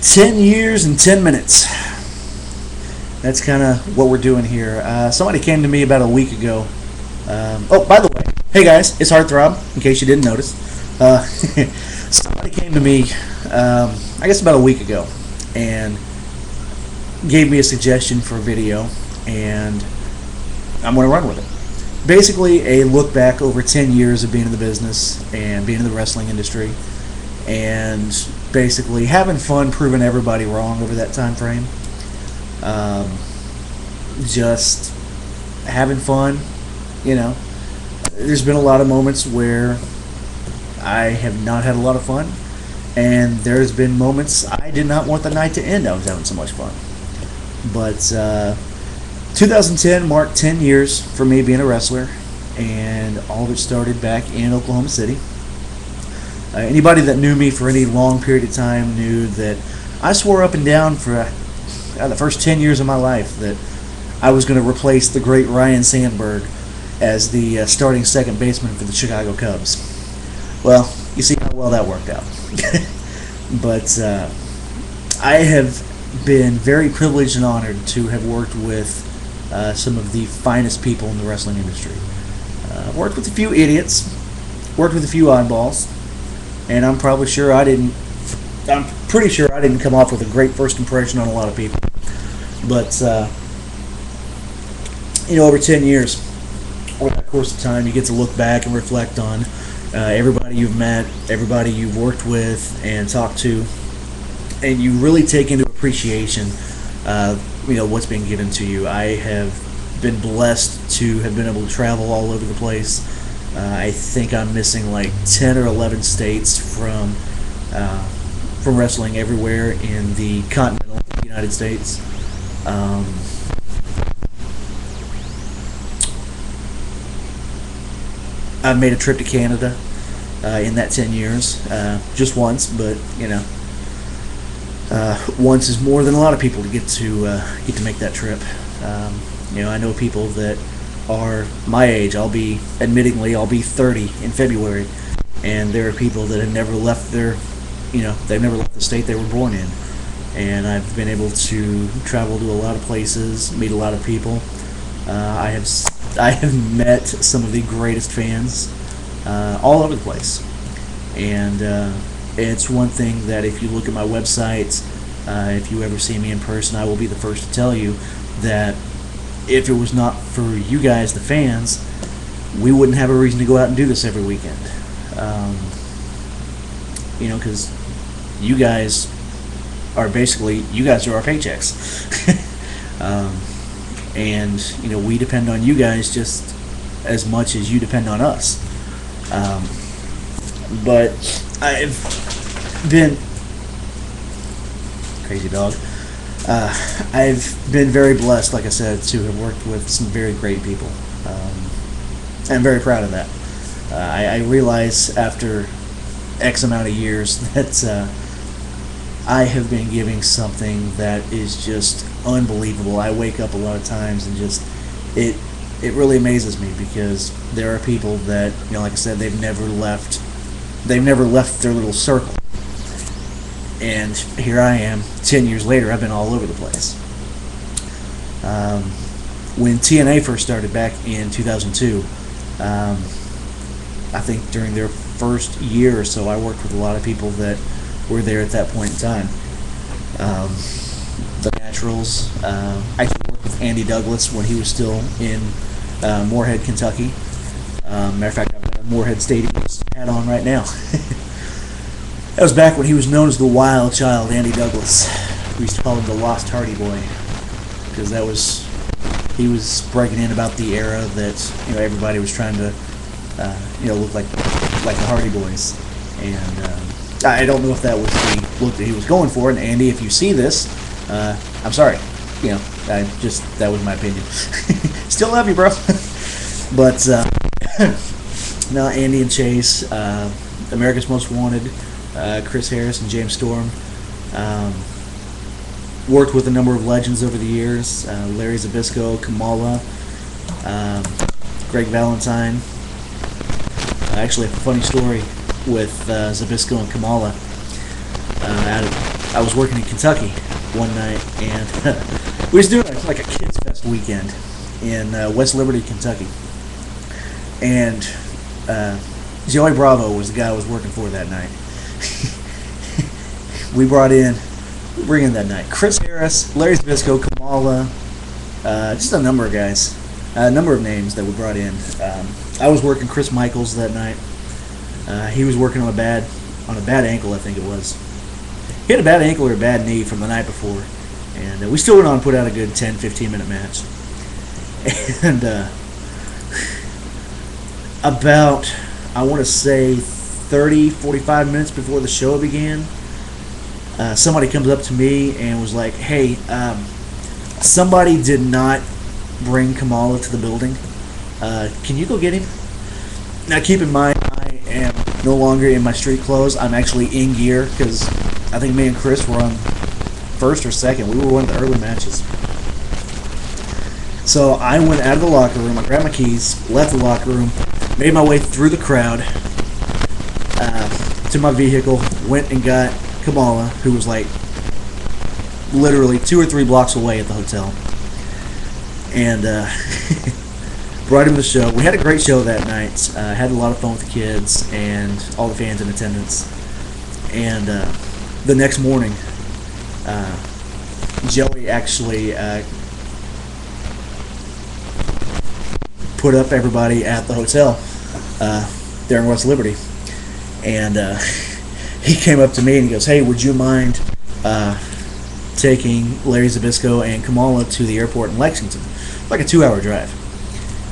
10 years and 10 minutes. That's kind of what we're doing here. Somebody came to me about a week ago. Oh, by the way, hey guys, it's Heartthrob, in case you didn't notice. Somebody came to me, I guess about a week ago, and gave me a suggestion for a video, and I'm going to run with it. Basically, a look back over 10 years of being in the business and being in the wrestling industry, and basically having fun proving everybody wrong over that time frame. Just having fun, you know. There's been a lot of moments where I have not had a lot of fun, and there's been moments I did not want the night to end. I was having so much fun. But 2010 marked 10 years for me being a wrestler, and all of it started back in Oklahoma City. Anybody that knew me for any long period of time knew that I swore up and down for the first 10 years of my life that I was going to replace the great Ryan Sandberg as the starting second baseman for the Chicago Cubs. Well, you see how well that worked out. But I have been very privileged and honored to have worked with some of the finest people in the wrestling industry. Worked with a few idiots, worked with a few oddballs, and I'm pretty sure I didn't come off with a great first impression on a lot of people. But over 10 years, over that course of time, you get to look back and reflect on everybody you've met, everybody you've worked with and talked to, and you really take into appreciation what's been given to you. I have been blessed to have been able to travel all over the place. I think I'm missing like 10 or 11 states from wrestling everywhere in the continental United States. I've made a trip to Canada in that 10 years, just once, but once is more than a lot of people to get to make that trip. I know people that are my age. I'll be 30 in February, and there are people that have never left they've never left the state they were born in. And I've been able to travel to a lot of places, meet a lot of people. I have met some of the greatest fans all over the place. And it's one thing that if you look at my website, if you ever see me in person, I will be the first to tell you that if it was not for you guys, the fans, we wouldn't have a reason to go out and do this every weekend. Because you guys are our paychecks. And we depend on you guys just as much as you depend on us. But I've been crazy dog. I've been very blessed, like I said, to have worked with some very great people. I'm very proud of that. I realize after X amount of years that I have been giving something that is just unbelievable. I wake up a lot of times and just it really amazes me, because there are people that, like I said, they've never left their little circle. And here I am, 10 years later, I've been all over the place. When TNA first started back in 2002, I think during their first year or so, I worked with a lot of people that were there at that point in time. The Naturals. I actually worked with Andy Douglas when he was still in Moorhead, Kentucky. Matter of fact, I've got a Moorhead Stadium hat on right now. That was back when he was known as the Wild Child, Andy Douglas. We used to call him the Lost Hardy Boy, because he was breaking in about the era that everybody was trying to look like the Hardy Boys, and I don't know if that was the look that he was going for. And Andy, if you see this, I'm sorry. That was my opinion. Still love you, bro. But no, Andy and Chase, America's Most Wanted. Chris Harris and James Storm. Worked with a number of legends over the years. Larry Zbyszko, Kamala, Greg Valentine. Actually, a funny story with Zbyszko and Kamala. I was working in Kentucky one night, and we was doing like a kids fest weekend in West Liberty, Kentucky, and Joey Bravo was the guy I was working for that night. we bring in that night Chris Harris, Larry Zbyszko, Kamala, just a number of guys, a number of names that we brought in. I was working Chris Michaels that night. He was working on a bad ankle, I think it was. He had a bad ankle or a bad knee from the night before, and we still went on and put out a good 10-15 minute match. And about, I want to say 30-45 minutes before the show began, somebody comes up to me and was like, hey, somebody did not bring Kamala to the building. Can you go get him? Now keep in mind, I am no longer in my street clothes. I'm actually in gear because I think me and Chris were on first or second. We were one of the early matches. So I went out of the locker room. I grabbed my keys, left the locker room, made my way through the crowd to my vehicle, went and got Kamala, who was like literally 2 or 3 blocks away at the hotel, and brought him to the show. We had a great show that night. Had a lot of fun with the kids and all the fans in attendance. And the next morning, Joey actually put up everybody at the hotel there in West Liberty. And he came up to me and he goes, hey, would you mind taking Larry Zbyszko and Kamala to the airport in Lexington? Like a 2-hour drive.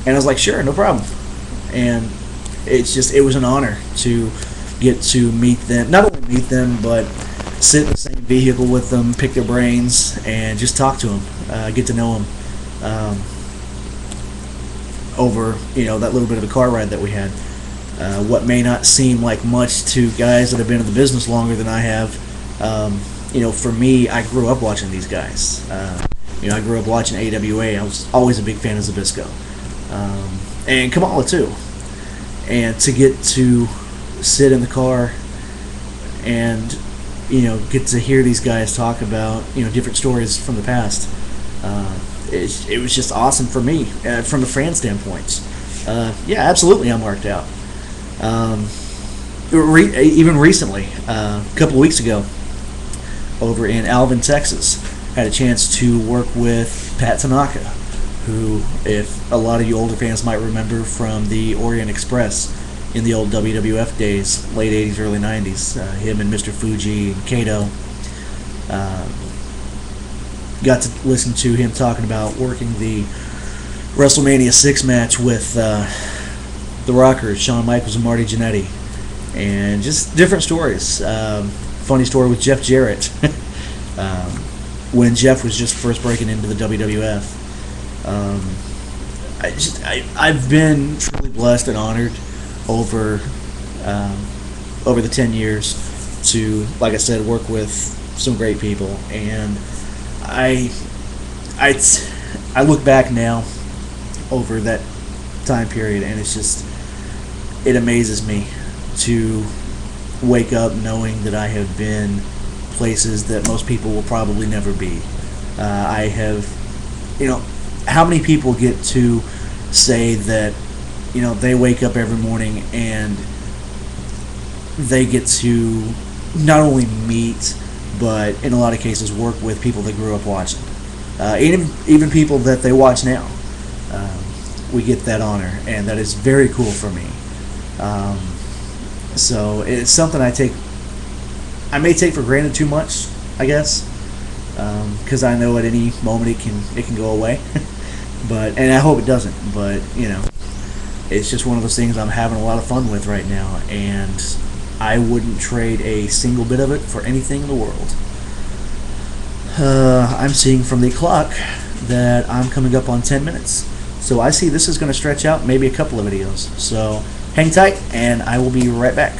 And I was like, sure, no problem. And it was an honor to get to meet them. Not only meet them, but sit in the same vehicle with them, pick their brains, and just talk to them, get to know them over, that little bit of a car ride that we had. What may not seem like much to guys that have been in the business longer than I have, for me, I grew up watching these guys. I grew up watching AWA. I was always a big fan of Zbyszko. And Kamala too. And to get to sit in the car and get to hear these guys talk about different stories from the past, it was just awesome for me from a fan standpoint. Yeah, absolutely, I'm marked out. Even recently, a couple of weeks ago, over in Alvin, Texas, had a chance to work with Pat Tanaka, who, if a lot of you older fans might remember from the Orient Express in the old WWF days, late 80s, early 90s, him and Mr. Fuji and Kato, got to listen to him talking about working the WrestleMania 6 match with the Rockers, Shawn Michaels and Marty Jannetty, and just different stories. Funny story with Jeff Jarrett, when Jeff was just first breaking into the WWF. I've been truly blessed and honored over the 10 years to, like I said, work with some great people, and I look back now over that time period, and it amazes me to wake up knowing that I have been places that most people will probably never be. I have, how many people get to say that, they wake up every morning and they get to not only meet, but in a lot of cases work with people they grew up watching. Even people that they watch now. We get that honor, and that is very cool for me. So it's something I may take for granted too much, I guess, because I know at any moment it can go away. And I hope it doesn't. But it's just one of those things I'm having a lot of fun with right now, and I wouldn't trade a single bit of it for anything in the world. I'm seeing from the clock that I'm coming up on 10 minutes. So I see this is going to stretch out maybe a couple of videos. So hang tight, and I will be right back.